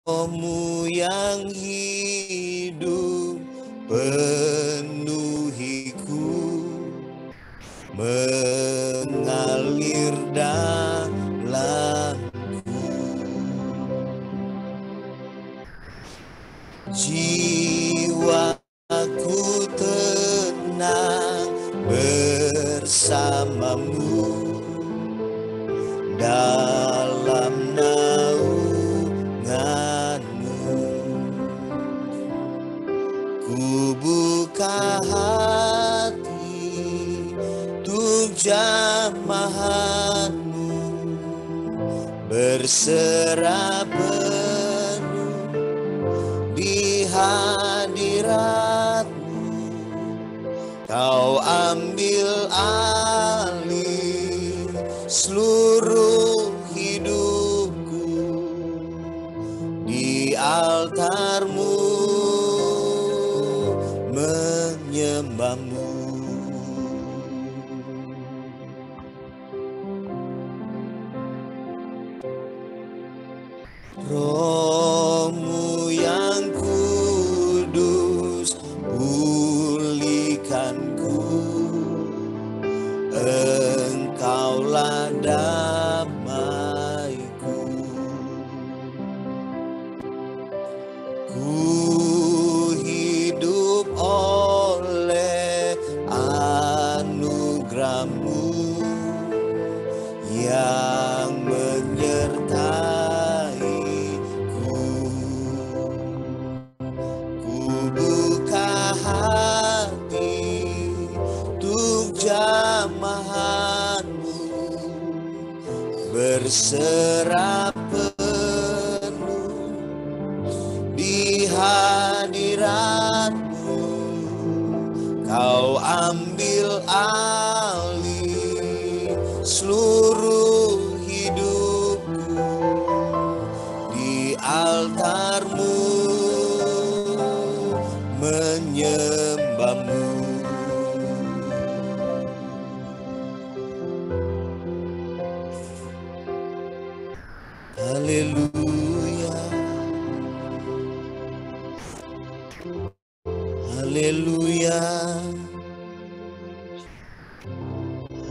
Rohmu yang hidup penuhiku, mengalir dalamku. Jiwaku tenang bersamamu dalam naunganmu. Ku buka hati untuk jamahanmu, berserah penuh di hadiratmu. Kau ambil alih seluruh hidupku, di altarmu menyembahmu. Rohmu yang kudus pulihkanku, Engkaulah damaiku. Ku hidup oleh anugerah-Mu yang menyertai-Ku. Ku buka hati untuk jamahan-Mu, berserah penuh di hadirat-Mu. Kau ambil alih seluruh hidupku, di altar-Mu menyembah-Mu. Haleluya, haleluya,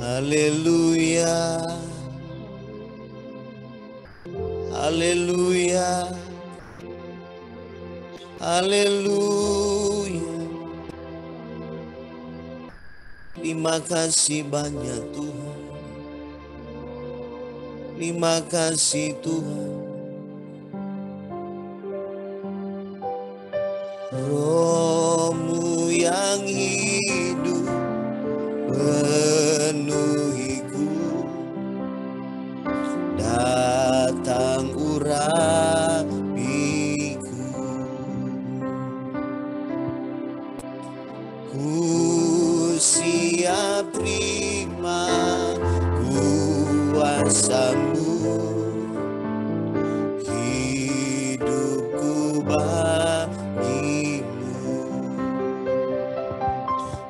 haleluya, haleluya, haleluya. Terima kasih banyak Tuhan. Terima kasih Tuhan. Rohmu yang hidup penuhiku, datang urapiku. Ku siap terima kuasa-Mu, hidupku bagi-Mu.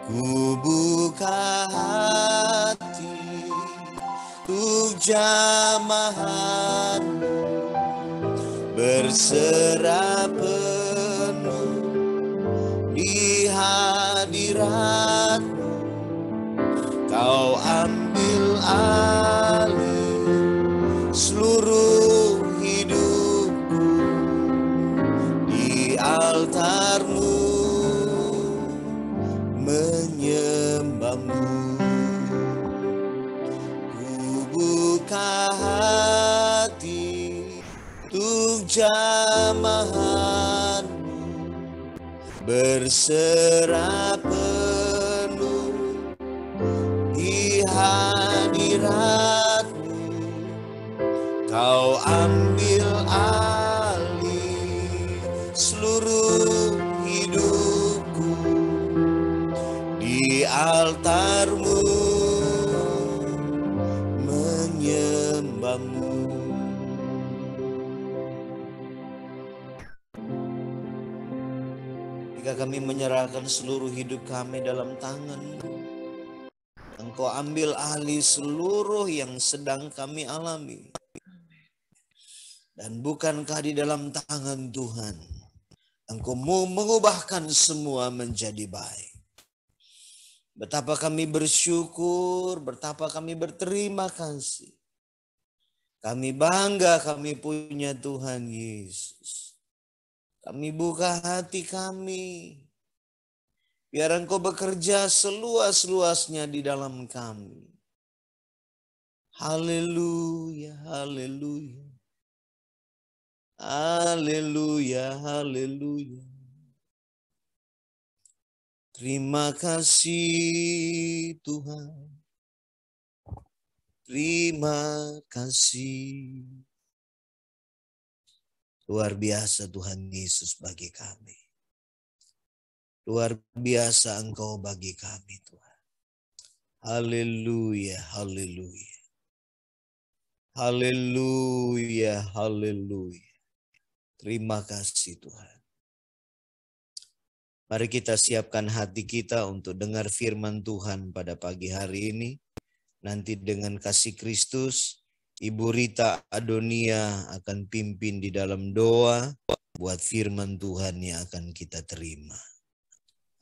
Ku buka hati untuk jamahan-Mu, berserah penuh di hadirat-Mu. Kau ambil alih seluruh hidupku, di altar-Mu menyembah-Mu. Ku buka hati untuk jamahan-Mu, berserah penuh di hadirat-Mu. Kau ambil alih seluruh hidupku, di altar-Mu menyembah-Mu. Jika kami menyerahkan seluruh hidup kami dalam tangan-Mu, Engkau ambil alih seluruh yang sedang kami alami. Dan bukankah di dalam tangan Tuhan Engkau mau mengubahkan semua menjadi baik. Betapa kami bersyukur, betapa kami berterima kasih. Kami bangga kami punya Tuhan Yesus. Kami buka hati kami. Biar Engkau bekerja seluas-luasnya di dalam kami. Haleluya, haleluya. Haleluya, haleluya. Terima kasih Tuhan. Terima kasih. Luar biasa Tuhan Yesus bagi kami. Luar biasa Engkau bagi kami Tuhan. Haleluya, haleluya. Haleluya, haleluya. Terima kasih Tuhan. Mari kita siapkan hati kita untuk dengar firman Tuhan pada pagi hari ini. Nanti dengan kasih Kristus, Ibu Rita Adonia akan pimpin di dalam doa buat firman Tuhan yang akan kita terima.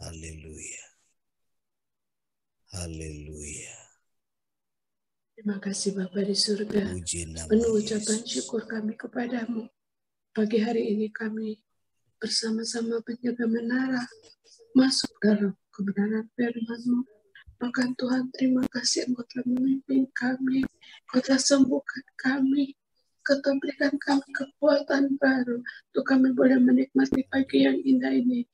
Haleluya. Haleluya. Terima kasih Bapa di surga. Puji nama Penuh ucapan Yesus. syukur kami kepadamu. Pagi hari ini kami bersama-sama penjaga menara masuk dalam kebenaran firman-Mu. Maka Tuhan, terima kasih Engkau telah memimpin kami, Engkau telah sembuhkan kami, Engkau telah berikan kami kekuatan baru untuk kami boleh menikmati pagi yang indah ini.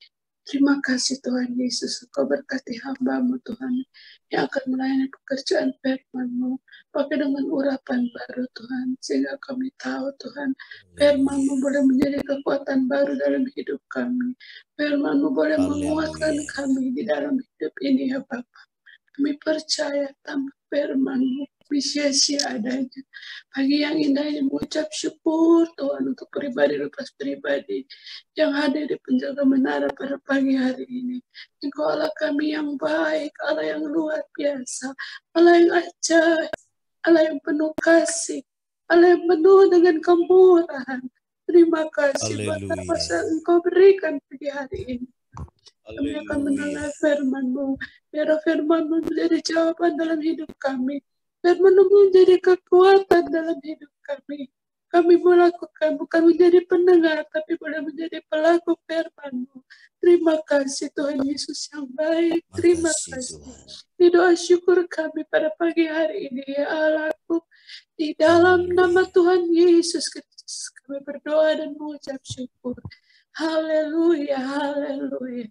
Terima kasih Tuhan Yesus, Engkau berkati hamba-Mu Tuhan yang akan melayani pekerjaan firman-Mu, pakai dengan urapan baru Tuhan, sehingga kami tahu Tuhan, firman-Mu boleh menjadi kekuatan baru dalam hidup kami. Firman-Mu boleh menguatkan kami di dalam hidup ini ya Bapa. Kami percaya tanpa firman-Mu sia-sia adanya. Pagi yang indah ini mengucap syukur Tuhan untuk pribadi lepas pribadi yang hadir di penjaga menara pada pagi hari ini. Engkau Allah kami yang baik, Allah yang luar biasa, Allah yang ajaib, Allah yang penuh kasih, Allah yang penuh dengan kemurahan. Terima kasih buat apa yang Engkau berikan pagi hari ini. Kami akan mendengar firman-Mu. Biar firman-Mu menjadi jawaban dalam hidup kami. Firman-Mu menjadi kekuatan dalam hidup kami. Kami melakukan bukan menjadi pendengar, tapi boleh menjadi pelaku firman-Mu. Terima kasih Tuhan Yesus yang baik. Terima kasih. Di doa syukur kami pada pagi hari ini, ya Allahku. Di dalam nama Tuhan Yesus Kristus, kami berdoa dan mengucap syukur. Haleluya, haleluya.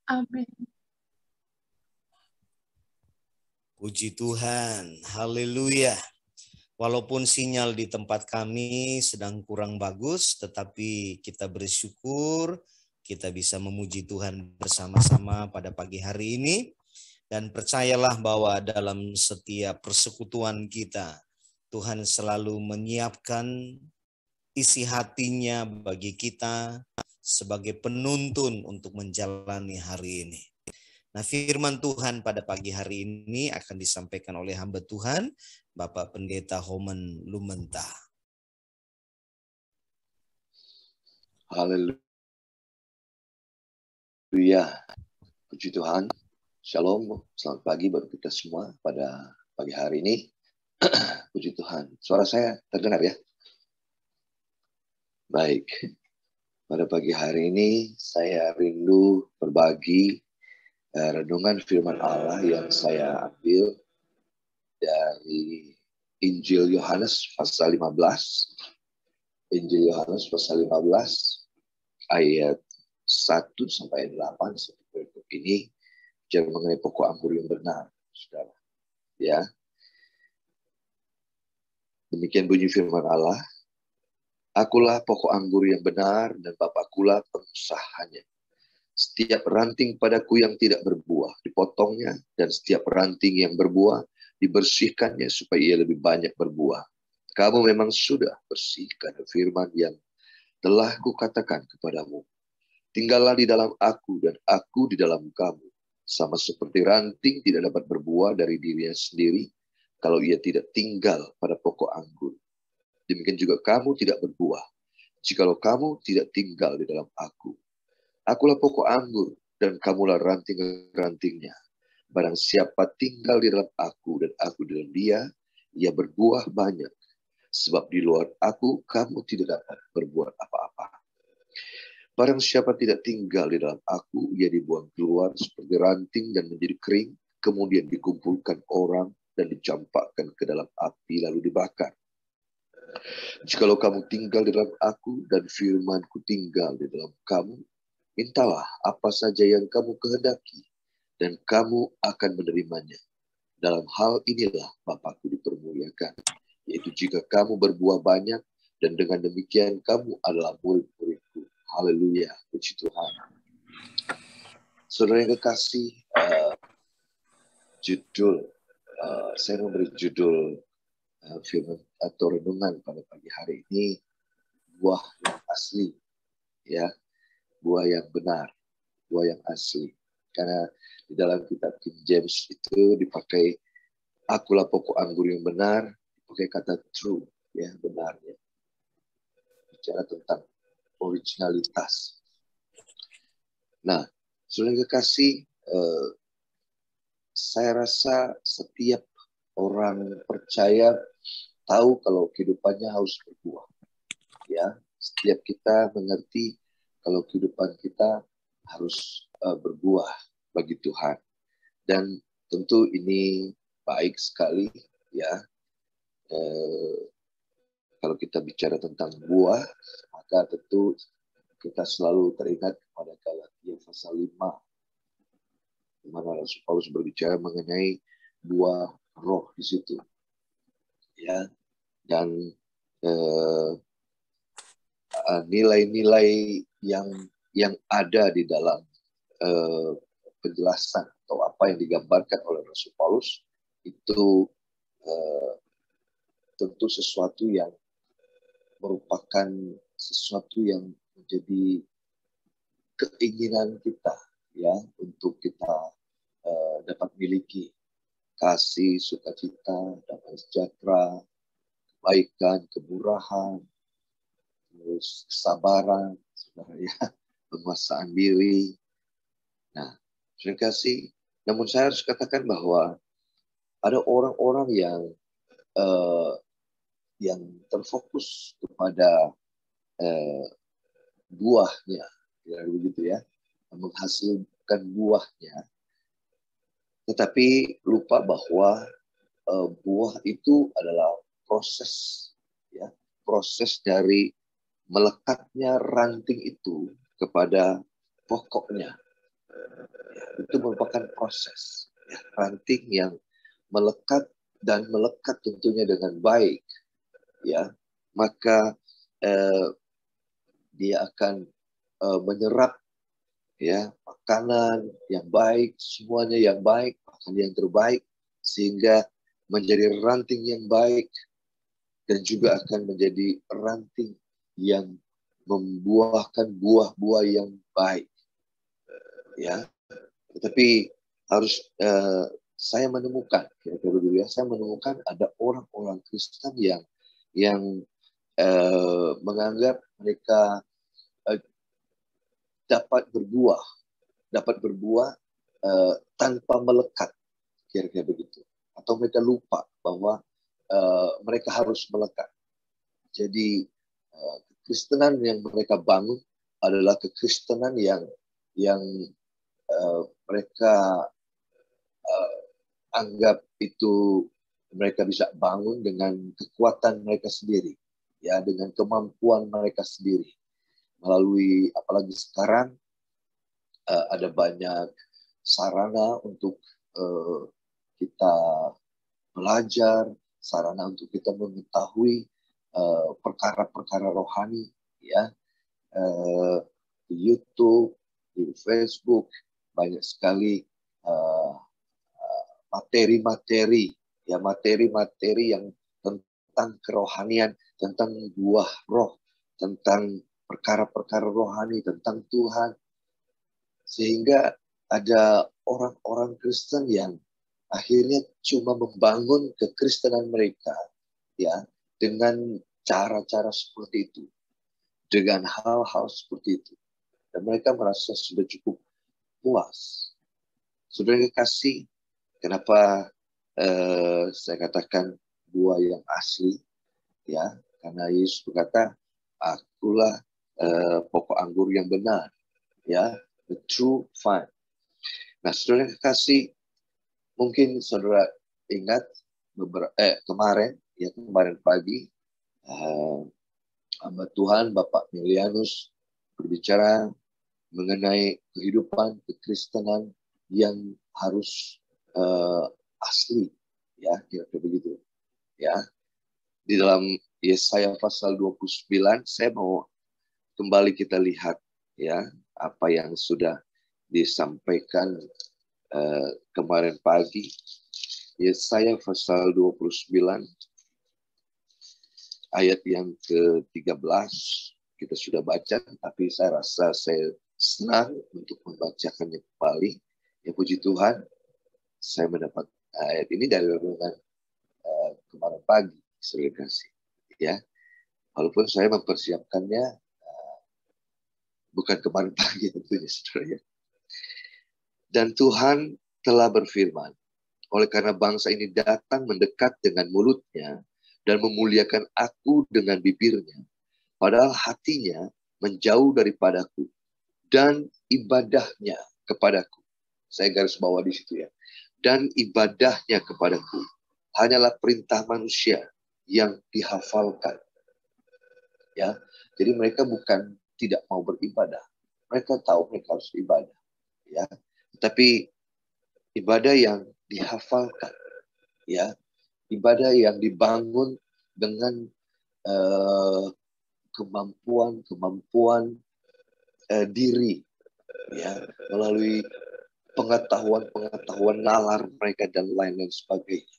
Amin. Puji Tuhan, haleluya. Walaupun sinyal di tempat kami sedang kurang bagus, tetapi kita bersyukur kita bisa memuji Tuhan bersama-sama pada pagi hari ini. Dan percayalah bahwa dalam setiap persekutuan kita, Tuhan selalu menyiapkan isi hatinya bagi kita sebagai penuntun untuk menjalani hari ini. Nah, firman Tuhan pada pagi hari ini akan disampaikan oleh hamba Tuhan, Bapak Pendeta Homan Lumenta. Haleluya. Puji Tuhan. Shalom. Selamat pagi buat kita semua pada pagi hari ini. Puji Tuhan. Suara saya terdengar ya? Baik. Pada pagi hari ini saya rindu berbagi renungan firman Allah yang saya ambil dari Injil Yohanes pasal 15. Injil Yohanes pasal 15 ayat 1 sampai 8 seperti berikut ini. Bicara mengenai pokok anggur yang benar, saudara. Ya. Demikian bunyi firman Allah. Akulah pokok anggur yang benar dan Bapakkulah pengusahanya. Setiap ranting padaku yang tidak berbuah dipotongnya, dan setiap ranting yang berbuah dibersihkannya supaya ia lebih banyak berbuah. Kamu memang sudah bersih karena firman yang telah kukatakan kepadamu. Tinggallah di dalam aku dan aku di dalam kamu. Sama seperti ranting tidak dapat berbuah dari dirinya sendiri kalau ia tidak tinggal pada pokok anggur. Demikian juga kamu tidak berbuah Jikalau kamu tidak tinggal di dalam aku, akulah pokok anggur dan kamulah ranting-rantingnya. Barang siapa tinggal di dalam aku dan aku di dalam dia, ia berbuah banyak. Sebab di luar aku, kamu tidak dapat berbuat apa-apa. Barang siapa tidak tinggal di dalam aku, ia dibuang keluar seperti ranting dan menjadi kering, kemudian dikumpulkan orang dan dicampakkan ke dalam api lalu dibakar. Jikalau kamu tinggal di dalam aku dan firman-Ku tinggal di dalam kamu, mintalah apa saja yang kamu kehendaki, dan kamu akan menerimanya. Dalam hal inilah Bapa-Ku dipermuliakan, yaitu jika kamu berbuah banyak, dan dengan demikian kamu adalah murid-murid-Ku. Haleluya, puji Tuhan. Saudara yang kekasih, saya memberi judul firman atau renungan pada pagi hari ini, buah yang asli, ya, buah yang benar, buah yang asli. Karena di dalam kitab King James itu dipakai akulah pokok anggur yang benar, dipakai kata true, ya, benarnya. Bicara tentang originalitas. Nah, saudara yang kekasih, saya rasa setiap orang percaya tahu kalau kehidupannya harus berbuah. Ya, setiap kita mengerti kalau kehidupan kita harus berbuah bagi Tuhan. Dan tentu ini baik sekali, ya. Kalau kita bicara tentang buah, maka tentu kita selalu teringat kepada Galatia pasal 5, di mana Rasul Paulus berbicara mengenai buah roh di situ, ya. Dan nilai-nilai yang ada di dalam penjelasan atau apa yang digambarkan oleh Rasul Paulus itu tentu sesuatu yang merupakan sesuatu yang menjadi keinginan kita, ya, untuk kita dapat miliki kasih, sukacita, damai sejahtera, kebaikan, kemurahan, terus kesabaran, ya, penguasaan diri. Nah, terima kasih. Namun saya harus katakan bahwa ada orang-orang yang terfokus kepada buahnya, ya, begitu ya, menghasilkan buahnya, tetapi lupa bahwa buah itu adalah proses, ya, proses dari melekatnya ranting itu kepada pokoknya. Itu merupakan proses, ya, ranting yang melekat dan melekat tentunya dengan baik, ya, maka dia akan menyerap, ya, makanan yang baik, semuanya yang baik, makan yang terbaik, sehingga menjadi ranting yang baik dan juga akan menjadi ranting yang membuahkan buah-buah yang baik, ya. Tetapi harus saya menemukan, kira-kira dulu ya, saya menemukan ada orang-orang Kristen yang menganggap mereka dapat berbuah tanpa melekat, kira-kira begitu. Atau mereka lupa bahwa mereka harus melekat. Jadi kekristenan yang mereka bangun adalah kekristenan yang mereka anggap itu mereka bisa bangun dengan kekuatan mereka sendiri, ya, dengan kemampuan mereka sendiri. Melalui, apalagi sekarang ada banyak sarana untuk kita belajar, sarana untuk kita mengetahui perkara-perkara rohani, ya, di YouTube, di Facebook, banyak sekali materi-materi, ya, materi-materi yang tentang kerohanian, tentang buah roh, tentang perkara-perkara rohani, tentang Tuhan. Sehingga ada orang-orang Kristen yang akhirnya cuma membangun kekristenan mereka, ya, dengan cara-cara seperti itu. dengan hal-hal seperti itu. Dan mereka merasa sudah cukup puas. Saudara yang kekasih, kenapa saya katakan buah yang asli? Ya, karena Yesus berkata, akulah pokok anggur yang benar. Ya, the true vine. Nah, saudara yang kekasih, mungkin saudara ingat kemarin pagi, hamba Tuhan Bapak Milianus berbicara mengenai kehidupan kekristenan yang harus asli, ya, kira-kira begitu, ya. Di dalam Yesaya pasal 29, saya mau kembali kita lihat, ya, apa yang sudah disampaikan kemarin pagi. Yesaya pasal 29 ayat yang ke-13 kita sudah baca, tapi saya rasa saya senang untuk membacakannya kembali. Ya, puji Tuhan, saya mendapat ayat ini dari renungan kemarin pagi, saudara kasih. Ya, walaupun saya mempersiapkannya bukan kemarin pagi tentunya, saudara. Dan Tuhan telah berfirman, oleh karena bangsa ini datang mendekat dengan mulutnya dan memuliakan aku dengan bibirnya, padahal hatinya menjauh daripadaku dan ibadahnya kepadaku. Saya garis bawah di situ, ya. Dan ibadahnya kepadaku hanyalah perintah manusia yang dihafalkan. Ya, jadi mereka bukan tidak mau beribadah. Mereka tahu mereka harus ibadah. Ya, tapi ibadah yang dihafalkan, ya, ibadah yang dibangun dengan kemampuan diri, ya, melalui pengetahuan nalar mereka dan lain-lain sebagainya.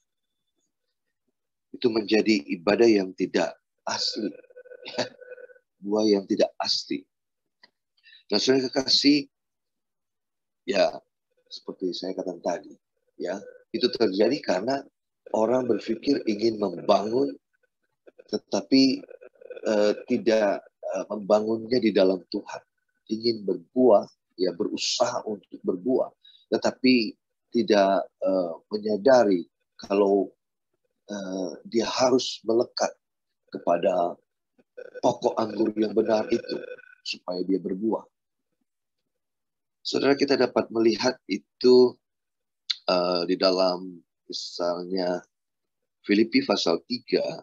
Itu menjadi ibadah yang tidak asli, ya, buah yang tidak asli. Nah, saudara kekasih, ya, seperti saya katakan tadi, ya, itu terjadi karena orang berpikir ingin membangun, tetapi tidak membangunnya di dalam Tuhan. Ingin berbuah, ya, berusaha untuk berbuah, tetapi tidak menyadari kalau dia harus melekat kepada pokok anggur yang benar itu supaya dia berbuah. Saudara, kita dapat melihat itu di dalam misalnya Filipi pasal 3.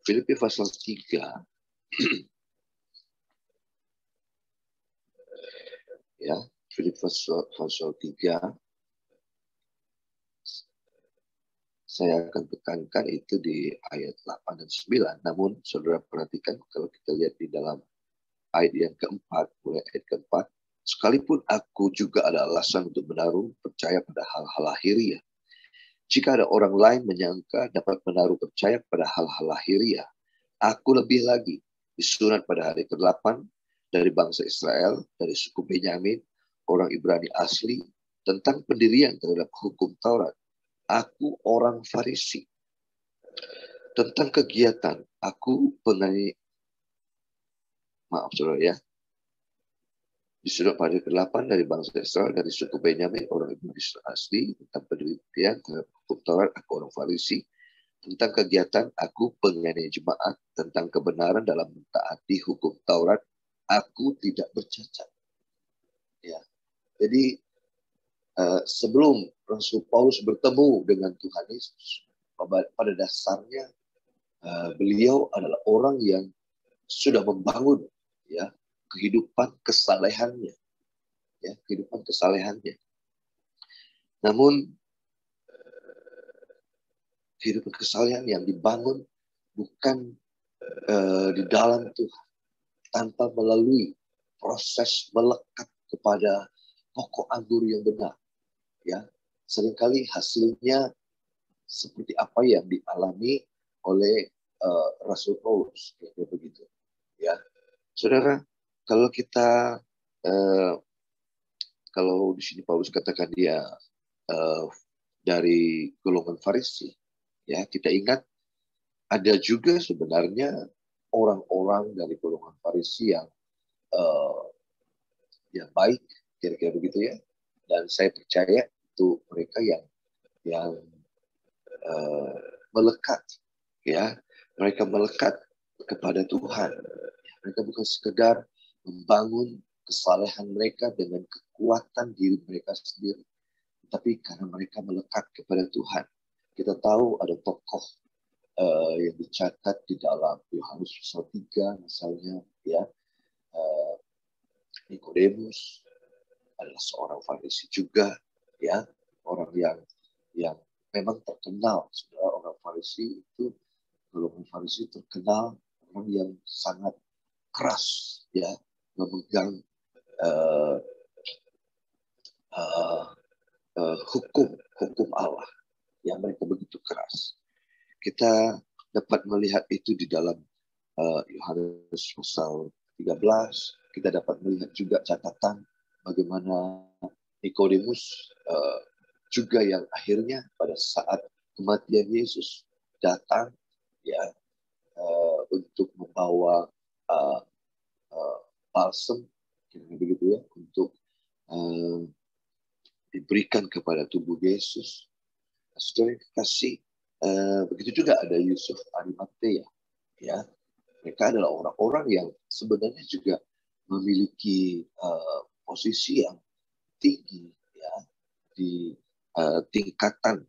Filipi pasal 3. Ya, Filipi pasal 3. Saya akan tekankan itu di ayat 8 dan 9. Namun saudara perhatikan kalau kita lihat di dalam ayat yang keempat, mulai ayat keempat, sekalipun aku juga ada alasan untuk menaruh percaya pada hal-hal lahiriah. Jika ada orang lain menyangka dapat menaruh percaya pada hal-hal lahiriah, aku lebih lagi disunat pada hari ke-8 dari bangsa Israel, dari suku Benyamin, orang Ibrani asli, tentang pendirian terhadap hukum Taurat. Aku orang Farisi. Tentang kegiatan, aku saudara, ya, disunat pada hari ke-8 dari bangsa Israel, dari suku Benyamin, orang Ibrani asli, tentang pendirian terhadap hukum Taurat, aku orang Farisi. Tentang kegiatan, aku penganiaya jemaat. Tentang kebenaran dalam mentaati hukum Taurat, aku tidak bercacat. Ya, jadi sebelum Rasul Paulus bertemu dengan Tuhan Yesus, pada dasarnya beliau adalah orang yang sudah membangun, ya, kehidupan kesalehannya, ya, kehidupan kesalehannya. Namun kehidupan kesalehan yang dibangun bukan di dalam Tuhan, tanpa melalui proses melekat kepada pokok anggur yang benar, ya, seringkali hasilnya seperti apa yang dialami oleh Rasul Paulus, kayak begitu, ya, saudara. Kalau di sini Paulus katakan dia dari golongan Farisi. Ya, kita ingat ada juga sebenarnya orang-orang dari golongan Farisi yang baik, kira-kira begitu ya. Dan saya percaya itu mereka yang melekat, ya, mereka melekat kepada Tuhan. Mereka bukan sekedar membangun kesalehan mereka dengan kekuatan diri mereka sendiri, tapi karena mereka melekat kepada Tuhan. Kita tahu ada tokoh yang dicatat di dalam Yohanes pasal 3 misalnya, ya, Nikodemus adalah seorang Farisi juga, ya, orang yang memang terkenal. Saudara, orang Farisi itu, golongan Farisi terkenal orang yang sangat keras, ya, memegang hukum Allah yang mereka begitu keras. Kita dapat melihat itu di dalam Yohanes pasal 13. Kita dapat melihat juga catatan bagaimana Nikodemus juga yang akhirnya pada saat kematian Yesus datang, ya, untuk membawa balsam, begitu ya, untuk diberikan kepada tubuh Yesus. Saudara kasih, begitu juga ada Yusuf Arimatea, ya. Mereka adalah orang-orang yang sebenarnya juga memiliki posisi yang tinggi, ya, di tingkatan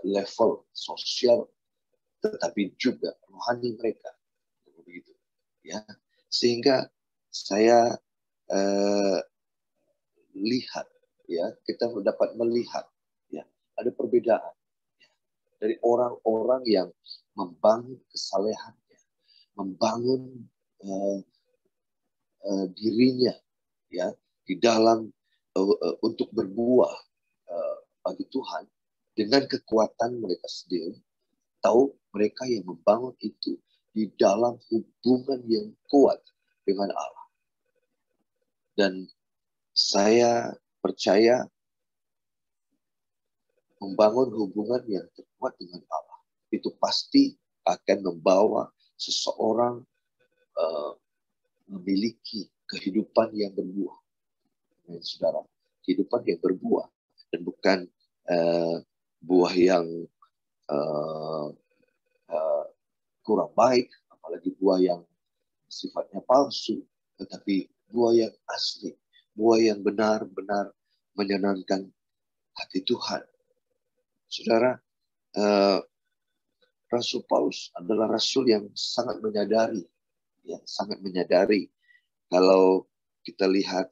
level sosial, tetapi juga rohani mereka, begitu, ya. Sehingga saya lihat, ya, kita dapat melihat, ya, ada perbedaan, ya, dari orang-orang yang membangun kesalehannya, membangun dirinya, ya, di dalam untuk berbuah bagi Tuhan dengan kekuatan mereka sendiri. Tahu mereka yang membangun itu di dalam hubungan yang kuat dengan Allah. Dan saya percaya membangun hubungan yang kuat dengan Allah itu pasti akan membawa seseorang memiliki kehidupan yang berbuah. Saudara, kehidupan yang berbuah dan bukan buah yang kurang baik, apalagi buah yang sifatnya palsu, tetapi buah yang asli, buah yang benar-benar menyenangkan hati Tuhan. Saudara, Rasul Paulus adalah rasul yang sangat menyadari, ya, sangat menyadari. Kalau kita lihat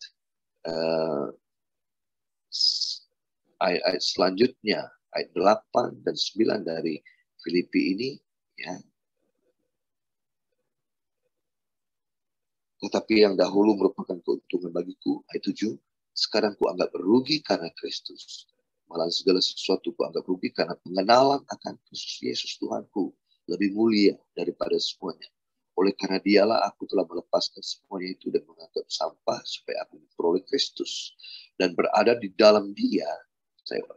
ayat-ayat selanjutnya, ayat 8 dan 9 dari Filipi ini, ya. Tetapi yang dahulu merupakan keuntungan bagiku, ayat 7, sekarang kuanggap rugi karena Kristus. Malah segala sesuatu kuanggap rugi karena pengenalan akan Kristus Yesus Tuhanku lebih mulia daripada semuanya. Oleh karena dialah aku telah melepaskan semuanya itu dan menganggap sampah supaya aku memperoleh Kristus dan berada di dalam Dia.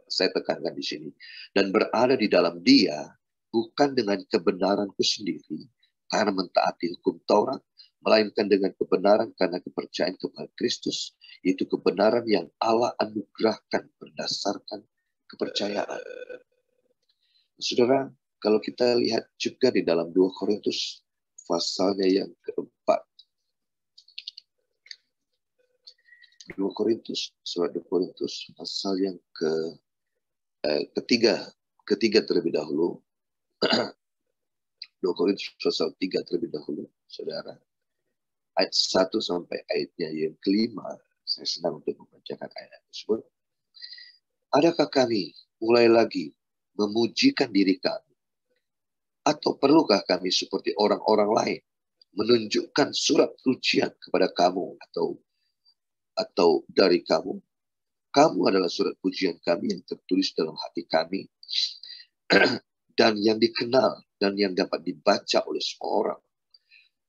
Saya tekankan di sini, dan berada di dalam Dia bukan dengan kebenaranku sendiri karena mentaati hukum Taurat, melainkan dengan kebenaran karena kepercayaan kepada Kristus, yaitu kebenaran yang Allah anugerahkan berdasarkan kepercayaan. Saudara, kalau kita lihat juga di dalam 2 Korintus pasalnya yang keempat. 2 Korintus, surat 2 Korintus pasal yang ketiga terlebih dahulu. 2 Korintus pasal 3 terlebih dahulu, saudara. Ayat 1 sampai ayatnya yang kelima, saya senang untuk membacakan ayat tersebut. Adakah kami mulai lagi memujikan diri kami? Atau perlukah kami seperti orang-orang lain menunjukkan surat pujian kepada kamu atau dari kamu? Kamu adalah surat pujian kami yang tertulis dalam hati kami dan yang dikenal dan yang dapat dibaca oleh semua orang.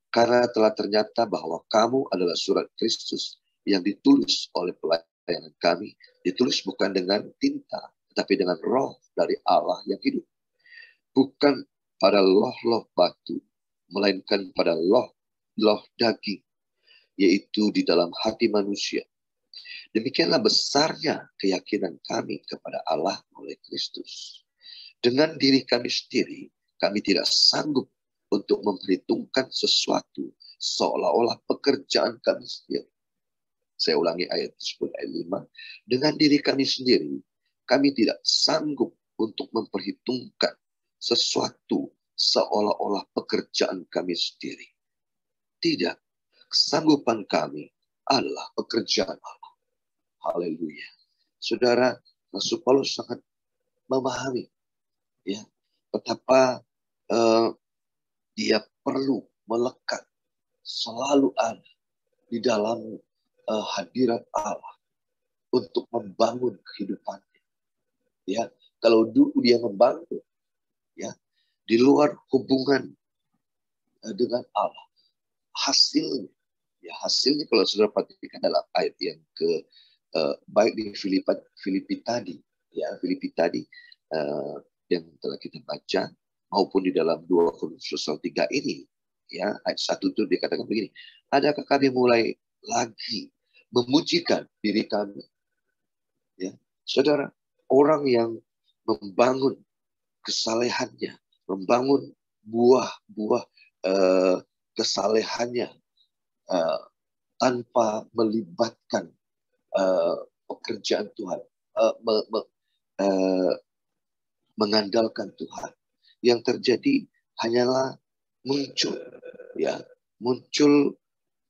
Karena telah ternyata bahwa kamu adalah surat Kristus yang ditulis oleh pelayanan kami, ditulis bukan dengan tinta, tapi dengan roh dari Allah yang hidup. Bukan pada loh-loh batu, melainkan pada loh daging, yaitu di dalam hati manusia. Demikianlah besarnya keyakinan kami kepada Allah oleh Kristus. Dengan diri kami sendiri, kami tidak sanggup untuk memperhitungkan sesuatu seolah-olah pekerjaan kami sendiri. Saya ulangi ayat 10 ayat 5. Dengan diri kami sendiri, kami tidak sanggup untuk memperhitungkan sesuatu seolah-olah pekerjaan kami sendiri. Tidak, kesanggupan kami adalah pekerjaan Allah. Haleluya. Saudara, Rasul Paulus sangat memahami ya betapa dia perlu melekat selalu ada di dalam hadirat Allah untuk membangun kehidupannya. Ya, kalau dulu dia membangun ya di luar hubungan dengan Allah, hasilnya kalau saudara perhatikan dalam ayat yang ke baik di Filipi tadi yang telah kita baca maupun di dalam 2 Korintus 3 ini ya ayat 1 itu dikatakan begini, adakah kami mulai lagi memujikan diri kami? Ya, saudara, orang yang membangun kesalehannya, membangun buah-buah kesalehannya tanpa melibatkan pekerjaan Tuhan, mengandalkan Tuhan, yang terjadi hanyalah muncul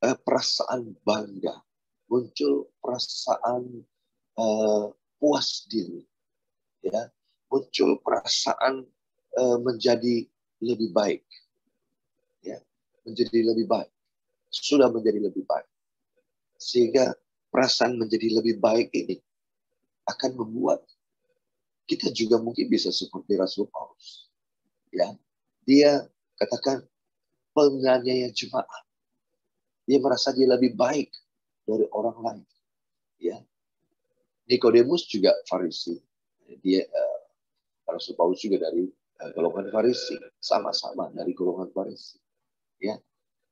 perasaan bangga, muncul perasaan puas diri, ya, muncul perasaan menjadi lebih baik, ya, menjadi lebih baik, sudah menjadi lebih baik, sehingga perasaan menjadi lebih baik ini akan membuat kita juga mungkin bisa seperti Rasul Paulus, ya, dia katakan penganiaya jemaat, dia merasa dia lebih baik dari orang lain, ya. Nikodemus juga Farisi, dia Rasul Paulus juga dari golongan Farisi, sama-sama dari golongan Farisi, ya.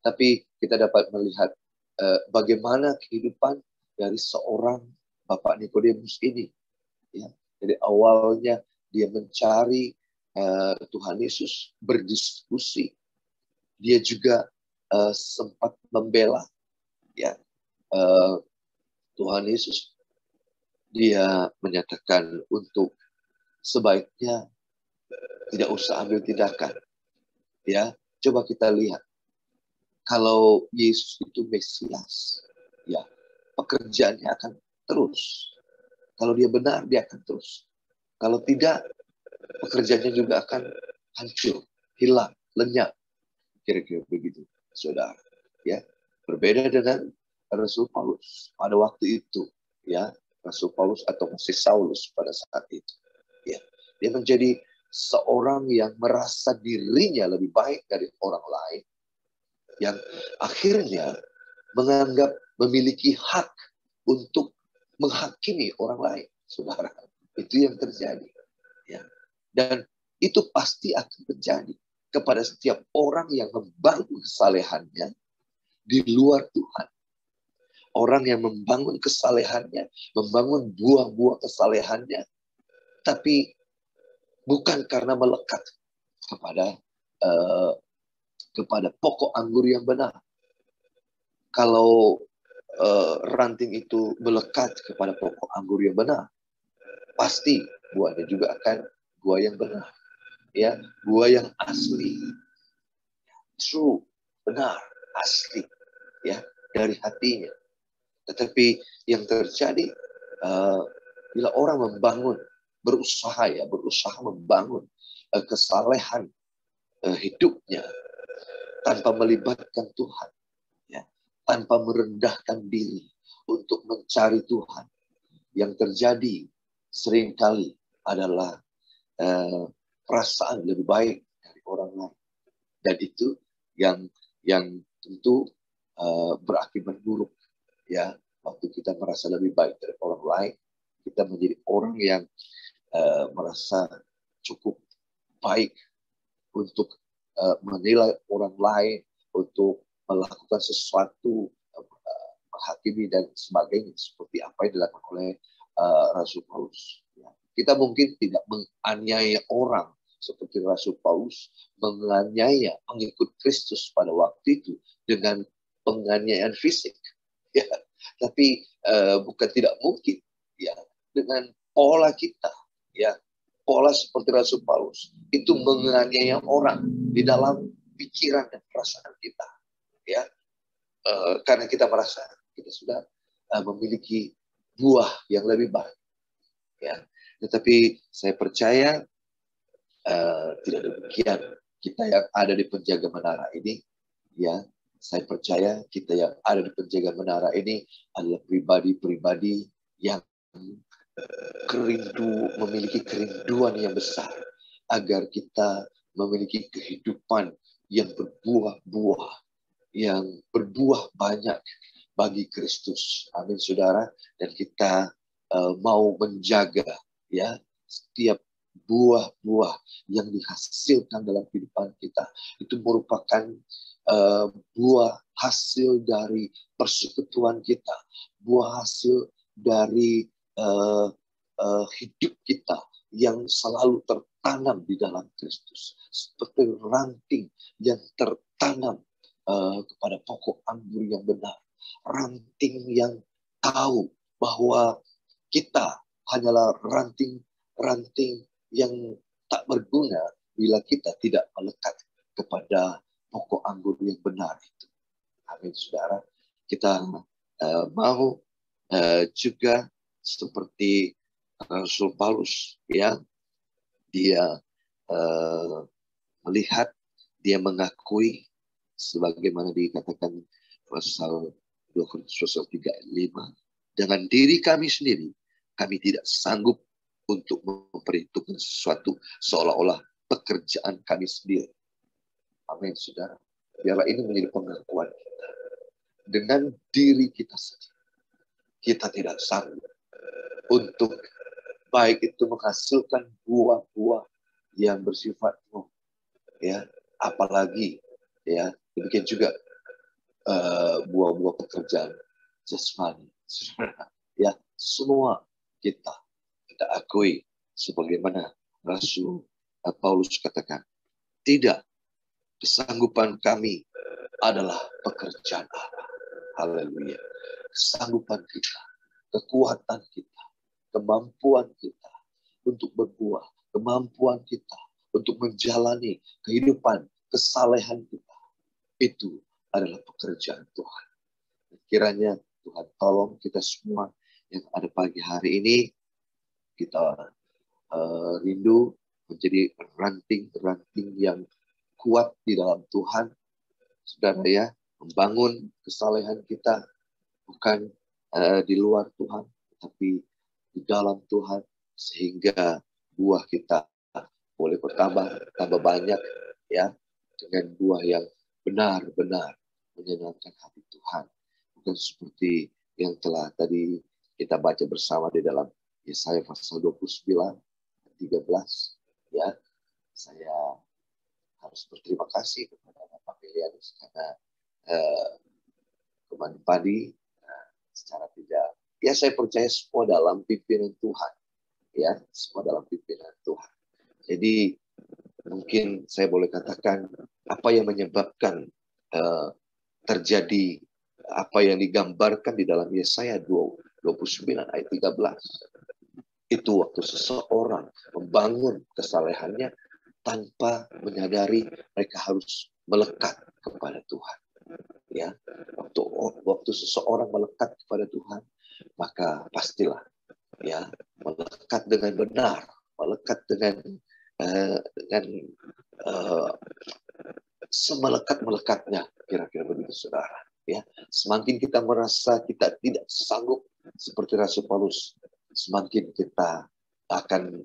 Tapi kita dapat melihat bagaimana kehidupan dari seorang Bapak Nikodemus ini, ya. Dari awalnya dia mencari Tuhan Yesus, berdiskusi, dia juga sempat membela, ya, Tuhan Yesus. Dia menyatakan untuk sebaiknya tidak usah ambil tindakan. Ya, coba kita lihat. Kalau Yesus itu Mesias, ya, pekerjaannya akan terus. Kalau dia benar, dia akan terus. Kalau tidak, pekerjaannya juga akan hancur, hilang, lenyap. Kira-kira begitu, saudara. Ya, berbeda dengan Rasul Paulus pada waktu itu, ya, Rasul Paulus atau masih Saulus pada saat itu, ya, dia menjadi seorang yang merasa dirinya lebih baik dari orang lain, yang akhirnya menganggap memiliki hak untuk menghakimi orang lain, saudara. Itu yang terjadi, ya, dan itu pasti akan terjadi kepada setiap orang yang membangun kesalehannya di luar Tuhan. Orang yang membangun kesalehannya, membangun buah-buah kesalehannya, tapi bukan karena melekat kepada pokok anggur yang benar. Kalau ranting itu melekat kepada pokok anggur yang benar, pasti buahnya juga akan buah yang benar, ya, buah yang asli, true, benar, asli, ya, dari hatinya. Tetapi yang terjadi bila orang membangun, berusaha membangun kesalehan hidupnya tanpa melibatkan Tuhan, ya, tanpa merendahkan diri untuk mencari Tuhan, yang terjadi seringkali adalah perasaan lebih baik dari orang lain, dan itu yang tentu berakibat buruk, ya. Waktu kita merasa lebih baik dari orang lain, kita menjadi orang yang merasa cukup baik untuk menilai orang lain, untuk melakukan sesuatu, menghakimi dan sebagainya, seperti apa yang dilakukan oleh Rasul Paulus. Kita mungkin tidak menganiaya orang seperti Rasul Paulus menganiaya pengikut Kristus pada waktu itu dengan penganiayaan fisik, ya. Tapi bukan tidak mungkin, ya, dengan pola kita, ya, pola seperti Rasul Paulus itu menganiaya orang di dalam pikiran dan perasaan kita, ya, karena kita merasa kita sudah memiliki buah yang lebih baik, ya. Tetapi saya percaya tidak demikian. Kita yang ada di penjaga menara ini, ya, saya percaya kita yang ada di penjaga menara ini adalah pribadi-pribadi yang memiliki kerinduan yang besar agar kita memiliki kehidupan yang berbuah-buah, yang berbuah banyak bagi Kristus. Amin, saudara. Dan kita mau menjaga, ya, setiap buah-buah yang dihasilkan dalam kehidupan kita itu merupakan buah hasil dari persekutuan kita, buah hasil dari hidup kita yang selalu tertanam di dalam Kristus, seperti ranting yang tertanam kepada pokok anggur yang benar, ranting yang tahu bahwa kita hanyalah ranting yang tak berguna bila kita tidak melekat kepada pokok anggur yang benar itu. Amin, saudara. Kita mau juga seperti Rasul Paulus, ya, dia melihat, dia mengakui sebagaimana dikatakan pasal 2 Korintus pasal 3:5, dengan diri kami sendiri kami tidak sanggup untuk memperhitungkan sesuatu seolah-olah pekerjaan kami sendiri. Amin, saudara. Biarlah ini menjadi pengakuan kita. Dengan diri kita sendiri, kita tidak sanggup untuk baik itu menghasilkan buah-buah yang bersifat roh, ya, apalagi, ya, demikian juga buah-buah pekerjaan jasmani, saudara. Ya, semua kita akui sebagaimana Rasul Paulus katakan, tidak, kesanggupan kami adalah pekerjaan Allah. Haleluya. Kesanggupan kita, kekuatan kita, kemampuan kita untuk berbuah, kemampuan kita untuk menjalani kehidupan kesalehan kita, itu adalah pekerjaan Tuhan. Kiranya Tuhan tolong kita semua yang ada pagi hari ini, kita rindu menjadi ranting-ranting yang kuat di dalam Tuhan, saudara, ya, membangun kesalehan kita bukan di luar Tuhan, tapi di dalam Tuhan, sehingga buah kita boleh tambah banyak, ya, dengan buah yang benar-benar menyenangkan hati Tuhan, bukan seperti yang telah tadi kita baca bersama di dalam Yesaya pasal 29:13, ya. Saya harus berterima kasih kepada Bapak Filianus karena Teman Padi secara tidak, ya, saya percaya semua dalam pimpinan Tuhan, ya, semua dalam pimpinan Tuhan. Jadi mungkin saya boleh katakan apa yang menyebabkan terjadi apa yang digambarkan di dalam Yesaya 29:13. Itu waktu seseorang membangun kesalehannya tanpa menyadari mereka harus melekat kepada Tuhan. Ya, waktu seseorang melekat kepada Tuhan, maka pastilah, ya, melekat dengan benar, melekat dengan semelekat-melekatnya, kira-kira begitu, saudara. Ya, semakin kita merasa kita tidak sanggup seperti Rasul Paulus, semakin kita akan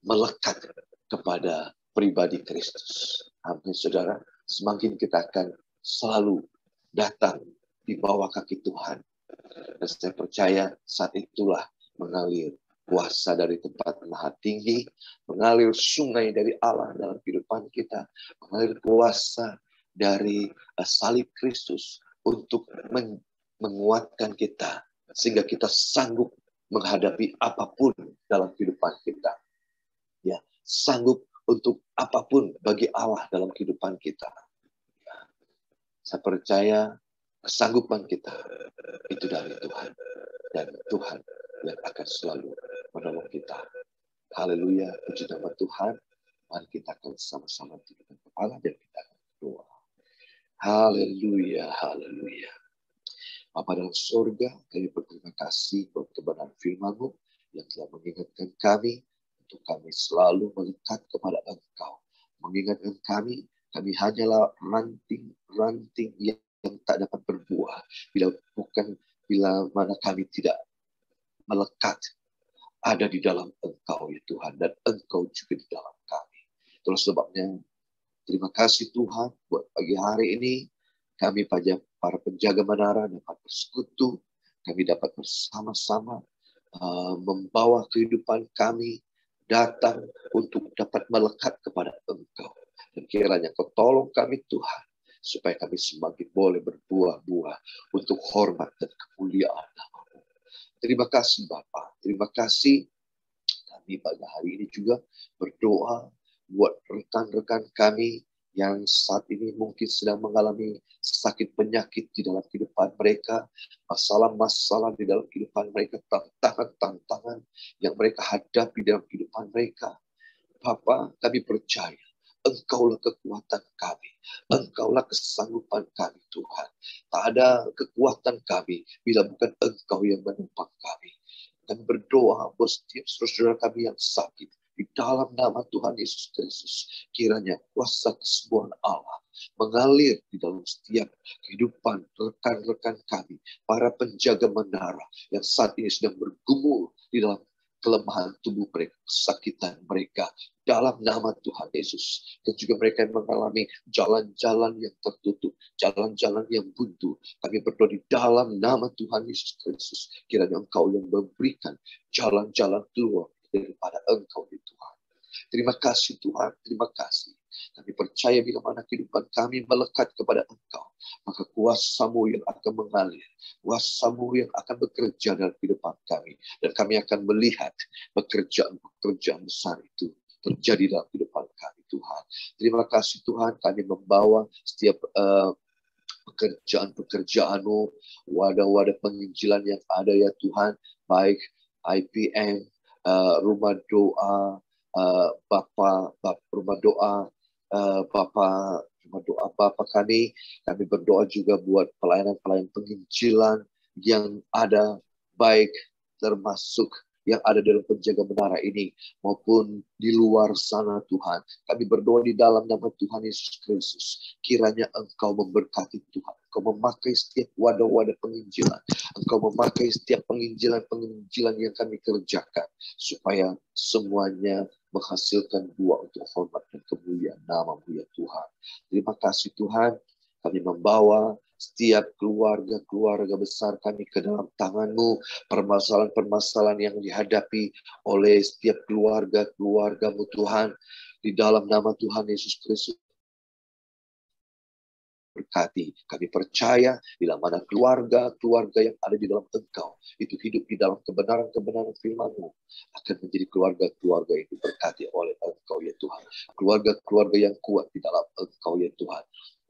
melekat kepada pribadi Kristus. Amin, saudara. Semakin kita akan selalu datang di bawah kaki Tuhan. Dan saya percaya saat itulah mengalir kuasa dari tempat maha tinggi, mengalir sungai dari Allah dalam kehidupan kita, mengalir kuasa dari salib Kristus untuk menguatkan kita, sehingga kita sanggup menghadapi apapun dalam kehidupan kita. Ya, sanggup untuk apapun bagi Allah dalam kehidupan kita. Ya, saya percaya kesanggupan kita itu dari Tuhan. Dan Tuhan yang akan selalu menolong kita. Haleluya, puji nama Tuhan. Mari kita akan sama-sama tundukkan kepala dan kita akan berdoa. Haleluya, haleluya. Bapa dalam surga, kami berterima kasih buat kebenaran firman-Mu yang telah mengingatkan kami untuk kami selalu melekat kepada Engkau. Mengingatkan kami hanyalah ranting yang tak dapat berbuah bila mana kami tidak melekat ada di dalam Engkau ya Tuhan, dan Engkau juga di dalam kami. Itulah sebabnya terima kasih Tuhan buat pagi hari ini kami para penjaga menara dapat bersekutu, kami dapat bersama-sama membawa kehidupan kami datang untuk dapat melekat kepada Engkau. Dan kiranya Kau tolong kami Tuhan, supaya kami semakin boleh berbuah-buah untuk hormat dan kemuliaan nama-Mu. Terima kasih Bapa, terima kasih. Kami pada hari ini juga berdoa buat rekan-rekan kami yang saat ini mungkin sedang mengalami sakit penyakit di dalam kehidupan mereka, masalah-masalah di dalam kehidupan mereka, tantangan-tantangan yang mereka hadapi dalam kehidupan mereka. Bapa, kami percaya Engkaulah kekuatan kami. Engkaulah kesanggupan kami, Tuhan. Tak ada kekuatan kami bila bukan Engkau yang menopang kami. Dan berdoa buat setiap saudara kami yang sakit. Di dalam nama Tuhan Yesus Kristus. Kiranya kuasa kesembuhan Allah mengalir di dalam setiap kehidupan rekan-rekan kami. Para penjaga menara yang saat ini sedang bergumul di dalam kelemahan tubuh mereka, kesakitan mereka. Dalam nama Tuhan Yesus. Dan juga mereka yang mengalami jalan-jalan yang tertutup, jalan-jalan yang buntu. Kami berdoa di dalam nama Tuhan Yesus Kristus. Kiranya Engkau yang memberikan jalan-jalan keluar daripada Engkau ya Tuhan. Terima kasih Tuhan, terima kasih. Kami percaya bila mana kehidupan kami melekat kepada Engkau, maka kuasa-Mu yang akan mengalir, kuasa-Mu yang akan bekerja dalam kehidupan kami. Dan kami akan melihat pekerjaan-pekerjaan besar itu terjadi dalam kehidupan kami Tuhan. Terima kasih Tuhan, kami membawa setiap pekerjaan-pekerjaan-Mu, wadah-wadah penginjilan yang ada ya Tuhan, baik IPM, rumah doa, rumah doa Bapa kami berdoa juga buat pelayanan-pelayanan penginjilan yang ada, baik termasuk yang ada dalam penjaga menara ini maupun di luar sana Tuhan. Kami berdoa di dalam nama Tuhan Yesus Kristus. Kiranya Engkau memberkati Tuhan. Engkau memakai setiap wadah-wadah penginjilan. Engkau memakai setiap penginjilan yang kami kerjakan. Supaya semuanya menghasilkan buah untuk hormat dan kemuliaan nama-Mu ya Tuhan. Terima kasih Tuhan. Kami membawa setiap keluarga besar kami ke dalam tangan-Mu. Permasalahan-permasalahan yang dihadapi oleh setiap keluarga-Mu Tuhan. Di dalam nama Tuhan Yesus Kristus. Berkati. Kami percaya bila mana keluarga yang ada di dalam Engkau itu hidup di dalam kebenaran-kebenaran firman-Mu akan menjadi keluarga yang diberkati oleh Engkau ya Tuhan. Keluarga yang kuat di dalam Engkau ya Tuhan.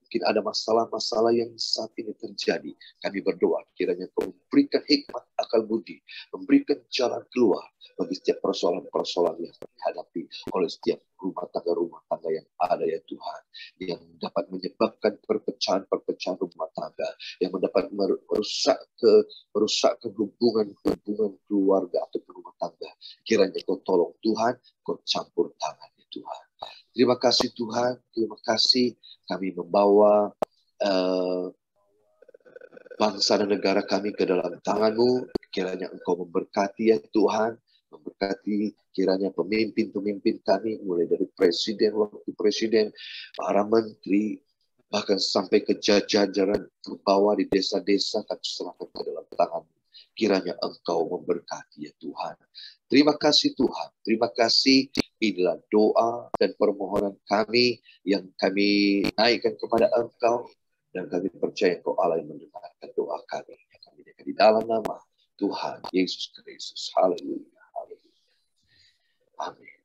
Mungkin ada masalah-masalah yang saat ini terjadi. Kami berdoa kiranya Kau memberikan hikmat akal budi, memberikan jalan keluar bagi setiap persoalan-persoalan yang dihadapi oleh setiap rumah tangga yang ada ya Tuhan, yang dapat menyebabkan perpecahan rumah tangga, yang mendapat merusakkan hubungan keluarga atau rumah tangga. Kiranya Kau tolong Tuhan, Kau campur tangan ya Tuhan. Terima kasih Tuhan, terima kasih. Kami membawa bangsa dan negara kami ke dalam tangan-Mu. Kiranya Engkau memberkati ya Tuhan. Memberkati kiranya pemimpin-pemimpin kami, mulai dari presiden, wakil presiden, para menteri, bahkan sampai ke jajaran terbawah di desa-desa, kami serahkan ke dalam tangan-Mu. Kiranya Engkau memberkati ya Tuhan. Terima kasih Tuhan. Terima kasih. Inilah doa dan permohonan kami yang kami naikkan kepada Engkau. Dan kami percaya Engkau Allah yang mendengarkan doa kami. Kami di dalam nama Tuhan Yesus Kristus. Haleluya. Haleluya. Amin.